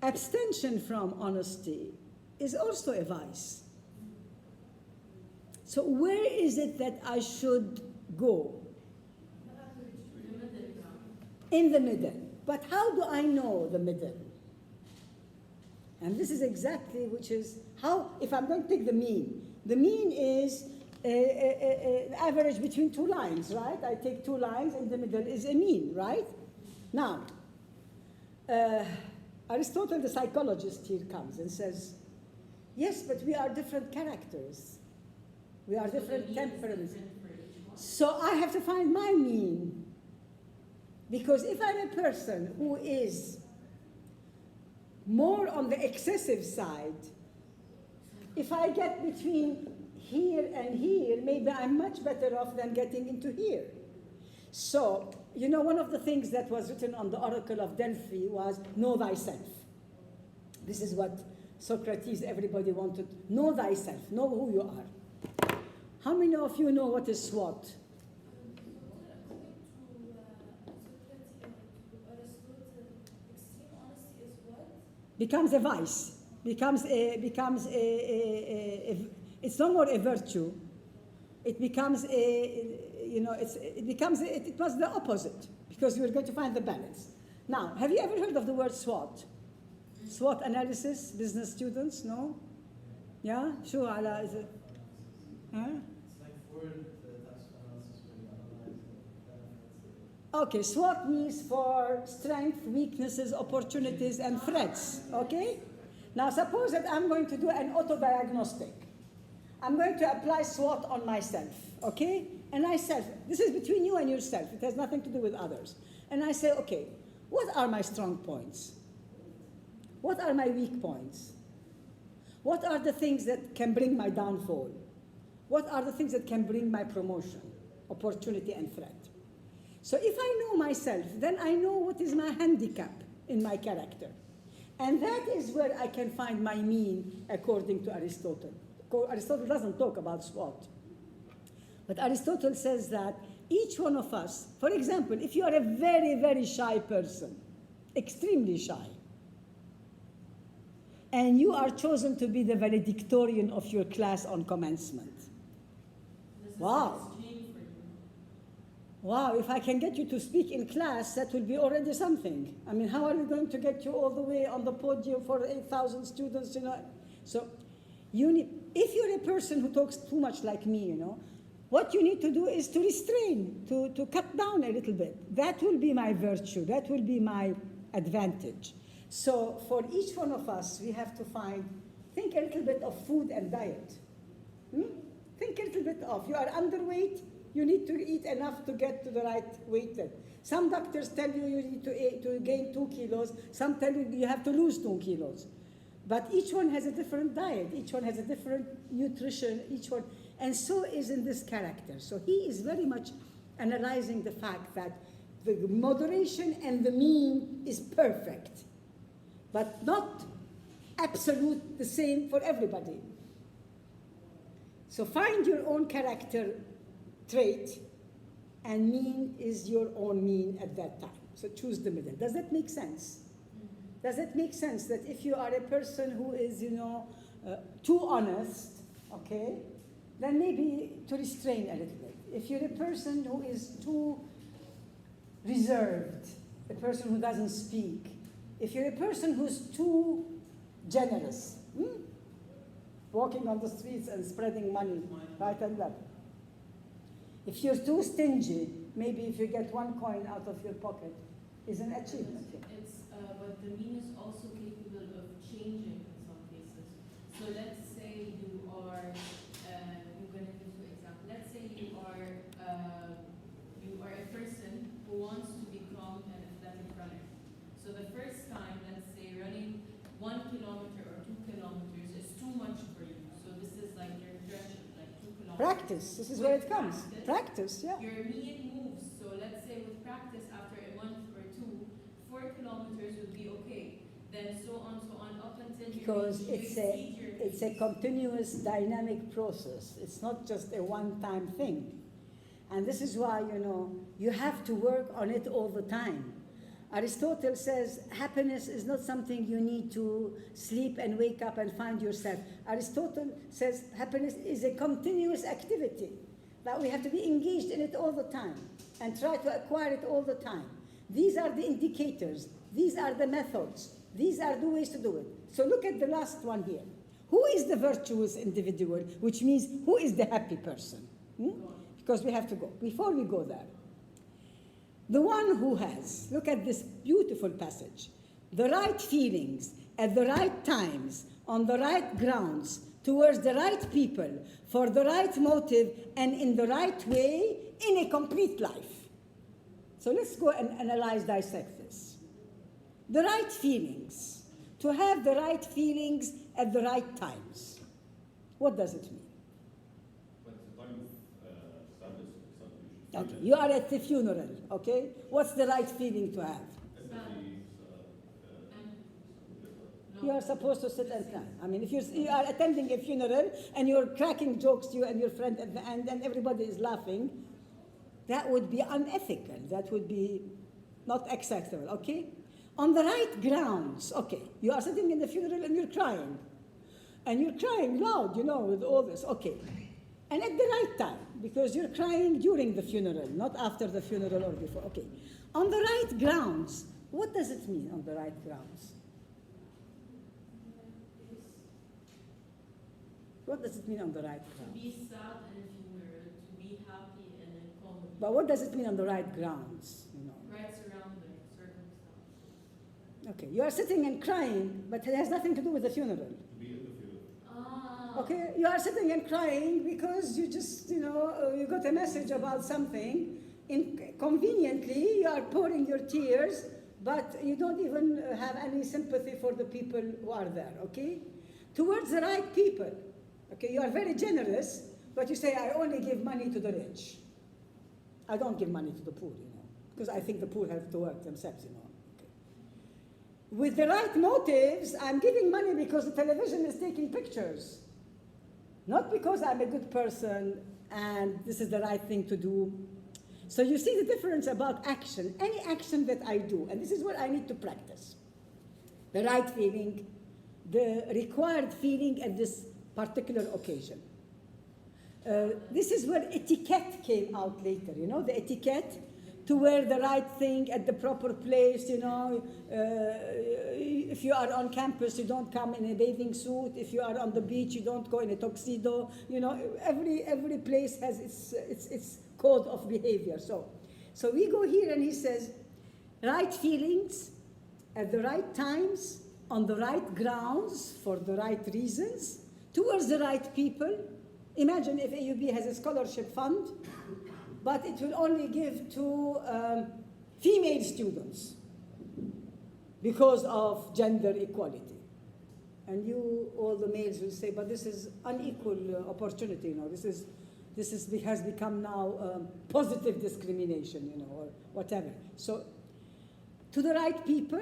abstention from honesty is also a vice. So where is it that I should go? In the middle. But how do I know the middle? And this is exactly, which is how, if I'm going to take the mean is an average between two lines, right? I take two lines, and the middle is a mean, right? Now, Aristotle, the psychologist, here comes and says, yes, but we are different characters. We are different temperaments. So I have to find my mean. Because if I'm a person who is more on the excessive side, if I get between here and here, maybe I'm much better off than getting into here. So, one of the things that was written on the Oracle of Delphi was, know thyself. This is what Socrates, everybody wanted. Know thyself, know who you are. How many of you know what is SWOT? Becomes a vice. it's no more a virtue. It becomes it was the opposite, because you're going to find the balance. Now, have you ever heard of the word SWOT? SWOT analysis, business students, no? Yeah? شو على is it? Huh? It's like forward task analysis where you analyze the benefits. Okay, SWOT means for strength, weaknesses, opportunities, and threats. Okay? Now, suppose that I'm going to do an auto-diagnostic. I'm going to apply SWOT on myself. Okay? And I said, this is between you and yourself. It has nothing to do with others. And I say, okay, what are my strong points? What are my weak points? What are the things that can bring my downfall? What are the things that can bring my promotion, opportunity, and threat? So if I know myself, then I know what is my handicap in my character. And that is where I can find my mean, according to Aristotle. Aristotle doesn't talk about SWOT. But Aristotle says that each one of us, for example, if you are a very, very shy person, extremely shy, and you are chosen to be the valedictorian of your class on commencement. Wow. Wow, if I can get you to speak in class, that will be already something. I mean, how are we going to get you all the way on the podium for 8,000 students, you know? So you need, if you're a person who talks too much like me, you know, what you need to do is to restrain, to cut down a little bit. That will be my virtue. That will be my advantage. So for each one of us, we have to think a little bit of food and diet. Think a little bit of, you are underweight, you need to eat enough to get to the right weight. Some doctors tell you you need to gain 2 kilos, some tell you you have to lose 2 kilos. But each one has a different diet, each one has a different nutrition, each one, and so is in this character. So he is very much analyzing the fact that the moderation and the mean is perfect, but not absolute the same for everybody. So find your own character trait, and mean is your own mean at that time. So choose the middle. Does that make sense? Does it make sense that if you are a person who is, too honest, okay, then maybe to restrain a little bit. If you're a person who is too reserved, a person who doesn't speak, if you're a person who's too generous, walking on the streets and spreading money right and left. If you're too stingy, maybe if you get 1 coin out of your pocket, is an achievement. But the mean is also capable of changing in some cases. So let's say you are, I'm going to give you an example. Let's say you are a person who wants to become an athletic runner. So the first time, let's say running 1 kilometer or 2 kilometers is too much for you. So this is like your threshold, like 2 kilometers. Practice, this is where it comes. Practice, yeah. Your mean moves. So let's say with practice, after a month or 2, 4 kilometers would be okay. Then so on, up until because you exceed your it's a continuous dynamic process. It's not just a one-time thing. And this is why, you have to work on it all the time. Aristotle says happiness is not something you need to sleep and wake up and find yourself. Aristotle says happiness is a continuous activity, that we have to be engaged in it all the time and try to acquire it all the time. These are the indicators. These are the methods. These are the ways to do it. So look at the last one here. Who is the virtuous individual, which means who is the happy person? Because we have to go. Before we go there, the one who has, look at this beautiful passage, the right feelings at the right times, on the right grounds, towards the right people, for the right motive, and in the right way, in a complete life. So let's go and analyze, dissect this. The right feelings. To have the right feelings at the right times. What does it mean? But the time of sadness or something. Okay, you are at the funeral, okay? What's the right feeling to have? You are supposed to sit and cry. I mean, if you are attending a funeral and you're cracking jokes to you and your friend at the end and everybody is laughing, that would be unethical. That would be not acceptable, okay? On the right grounds, okay, you are sitting in the funeral and you're crying. And you're crying loud, with all this, okay. And at the right time, because you're crying during the funeral, not after the funeral or before, okay. On the right grounds, what does it mean on the right grounds? What does it mean on the right To grounds? be sad in a funeral, to be happy in a comedy. But what does it mean on the right grounds? Right surrounding circumstances. Okay, you are sitting and crying, but it has nothing to do with the funeral. To be in the field. Ah. Okay, you are sitting and crying because you just, you got a message about something. Conveniently, you are pouring your tears, but you don't even have any sympathy for the people who are there, okay? Towards the right people. Okay, you are very generous, but you say, I only give money to the rich. I don't give money to the poor, because I think the poor have to work themselves, Okay. With the right motives, I'm giving money because the television is taking pictures. Not because I'm a good person and this is the right thing to do. So you see the difference about action. Any action that I do, and this is what I need to practice. The right feeling, the required feeling at this particular occasion. This is where etiquette came out later, the etiquette to wear the right thing at the proper place, if you are on campus, you don't come in a bathing suit. If you are on the beach, you don't go in a tuxedo. Every place has its code of behavior. So we go here and he says, right feelings at the right times, on the right grounds, for the right reasons, towards the right people. Imagine if AUB has a scholarship fund, but it will only give to female students because of gender equality. And you, all the males, will say, but this is unequal opportunity, this has become now positive discrimination, or whatever. So, to the right people,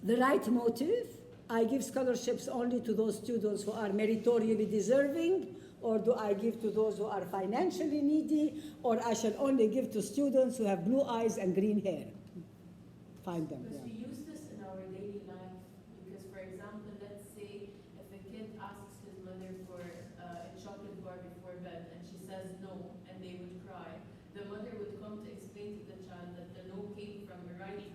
the right motive. I give scholarships only to those students who are meritorially deserving, or do I give to those who are financially needy, or I shall only give to students who have blue eyes and green hair. Find them. Because Yeah. we use this in our daily life. Because, for example, let's say if a kid asks his mother for a chocolate bar before bed and she says no, and they would cry, the mother would come to explain to the child that the no came from a right,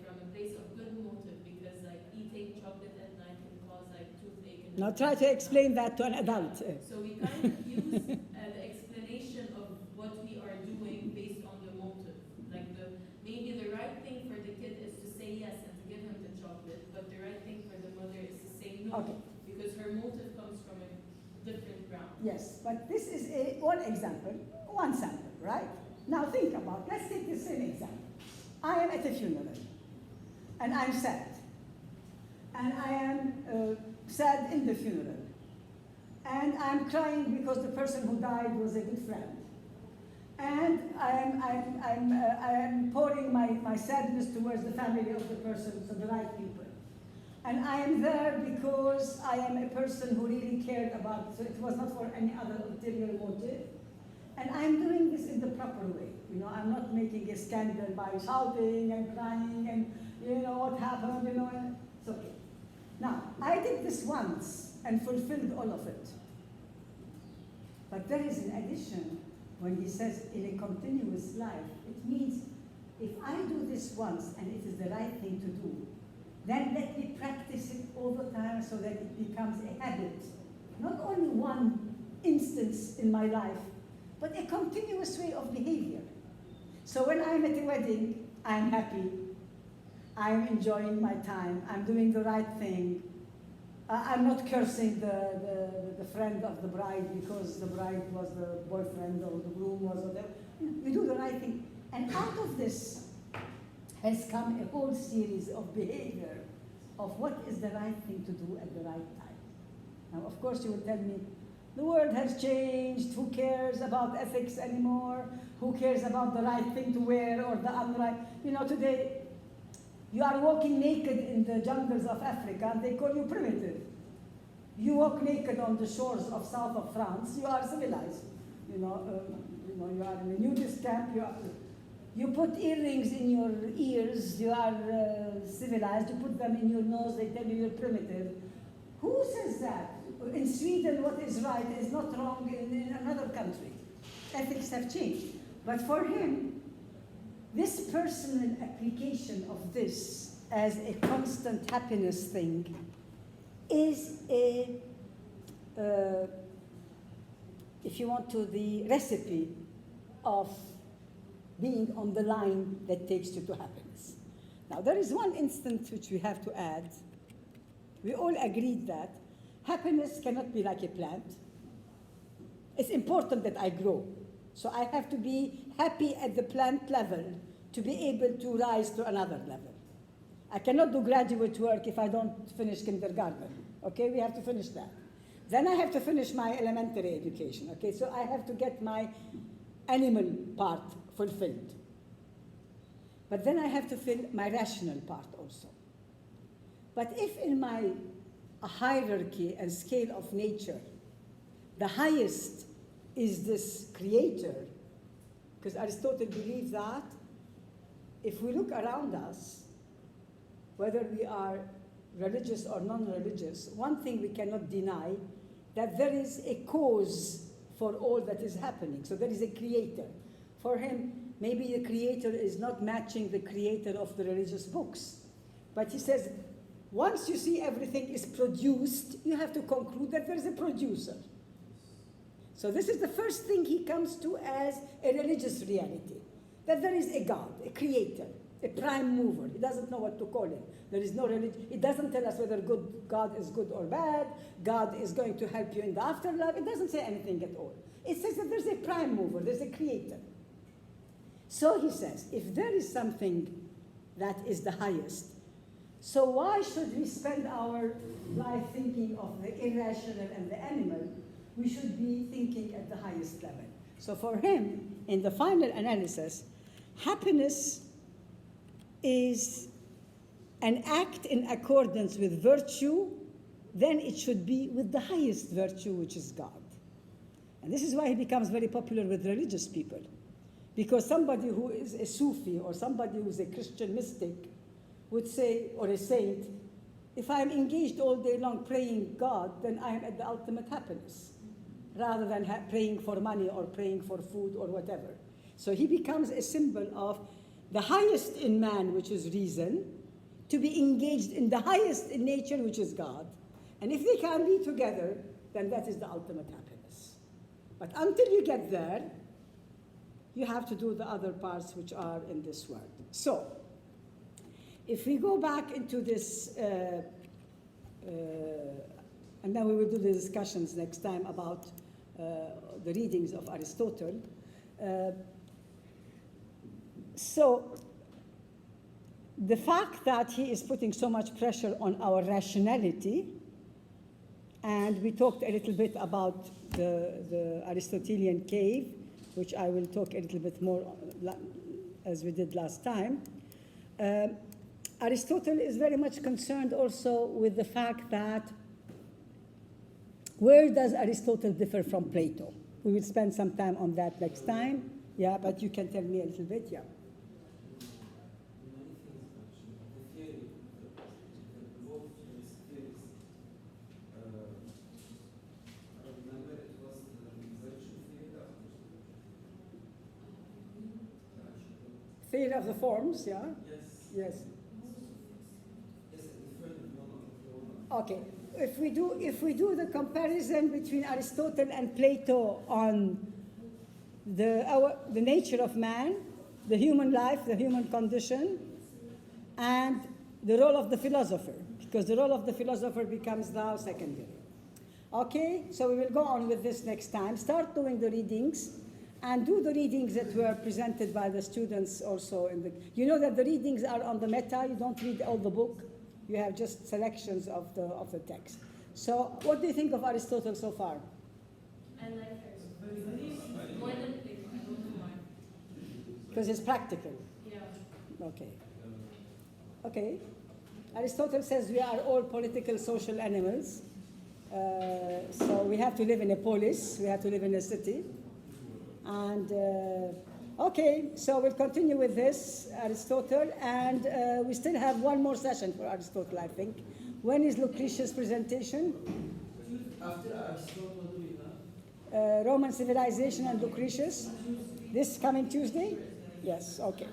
from a place of good motive, because eating chocolate at night can cause toothache. Now try to explain that to an adult. So we kind of use the explanation of what we are doing based on the motive. Maybe the right thing for the kid is to say yes and to give him the chocolate, but the right thing for the mother is to say no, Okay. because her motive comes from a different ground. Yes, but this is one example, one sample, right? Now think about, let's take the same example. I am at a funeral, and I'm sad. And I am sad in the funeral. And I'm crying because the person who died was a good friend. And I am pouring my sadness towards the family of the person, so the right people. And I am there because I am a person who really cared about it, so it was not for any other ulterior motive. And I'm doing this in the proper way. I'm not making a scandal by shouting and crying and, what happened, it's okay. Now, I did this once and fulfilled all of it. But there is an addition when he says in a continuous life. It means if I do this once and it is the right thing to do, then let me practice it all the time so that it becomes a habit. Not only one instance in my life, but a continuous way of behavior. So when I'm at a wedding, I'm happy. I'm enjoying my time. I'm doing the right thing. I'm not cursing the friend of the bride because the bride was the boyfriend or the groom was whatever. We do the right thing. And out of this has come a whole series of behavior of what is the right thing to do at the right time. Now, of course, you will tell me, the world has changed. Who cares about ethics anymore? Who cares about the right thing to wear or the unright? Today, you are walking naked in the jungles of Africa, and they call you primitive. You walk naked on the shores of south of France, you are civilized. You are in a nudist camp. You put earrings in your ears, you are civilized. You put them in your nose, they tell you you're primitive. Who says that? In Sweden, what is right is not wrong in another country. Ethics have changed. But for him, this personal application of this as a constant happiness thing is a, if you want to, the recipe of being on the line that takes you to happiness. Now, there is one instance which we have to add. We all agreed that happiness cannot be like a plant. It's important that I grow. So I have to be happy at the plant level to be able to rise to another level. I cannot do graduate work if I don't finish kindergarten. Okay, we have to finish that. Then I have to finish my elementary education. Okay, so I have to get my animal part fulfilled. But then I have to fill my rational part also. But if in my hierarchy and scale of nature, the highest is this creator, because Aristotle believed that if we look around us, whether we are religious or non-religious, one thing we cannot deny, that there is a cause for all that is happening. So there is a creator. For him, maybe the creator is not matching the creator of the religious books. But he says, once you see everything is produced, you have to conclude that there is a producer. So this is the first thing he comes to as a religious reality, that there is a God, a creator, a prime mover. He doesn't know what to call him. There is no religion. It doesn't tell us whether God is good or bad. God is going to help you in the afterlife. It doesn't say anything at all. It says that there's a prime mover, there's a creator. So he says, if there is something that is the highest, so why should we spend our life thinking of the irrational and the animal? We should be thinking at the highest level. So for him, in the final analysis, happiness is an act in accordance with virtue, then it should be with the highest virtue, which is God. And this is why he becomes very popular with religious people. Because somebody who is a Sufi or somebody who is a Christian mystic would say, or a saint, if I'm engaged all day long praying God, then I am at the ultimate happiness, rather than praying for money or praying for food or whatever. So he becomes a symbol of the highest in man, which is reason, to be engaged in the highest in nature, which is God. And if they can be together, then that is the ultimate happiness. But until you get there, you have to do the other parts which are in this world. So, if we go back into this, and then we will do the discussions next time about the readings of Aristotle. So, the fact that he is putting so much pressure on our rationality, and we talked a little bit about the Aristotelian cave, which I will talk a little bit more as we did last time. Aristotle is very much concerned also with the fact that where does Aristotle differ from Plato? We will spend some time on that next time. Yeah, but you can tell me a little bit, yeah. Theory of the forms, yeah? Yes. Okay. If we do the comparison between Aristotle and Plato on the nature of man, the human life, the human condition, and the role of the philosopher, because the role of the philosopher becomes now secondary. Okay, so we will go on with this next time. Start doing the readings, and do the readings that were presented by the students also. You know that the readings are on the meta. You don't read all the book. You have just selections of the text. So, what do you think of Aristotle so far? I like Aristotle more than Plato. I don't know why. Because it's practical. Yeah. Okay. Okay. Aristotle says we are all political, social animals. So we have to live in a polis. We have to live in a city. And Okay, so we'll continue with this, Aristotle, and we still have one more session for Aristotle, I think. When is Lucretius' presentation? After Aristotle, what do we have? Roman civilization and Lucretius. This coming Tuesday? Yes, okay.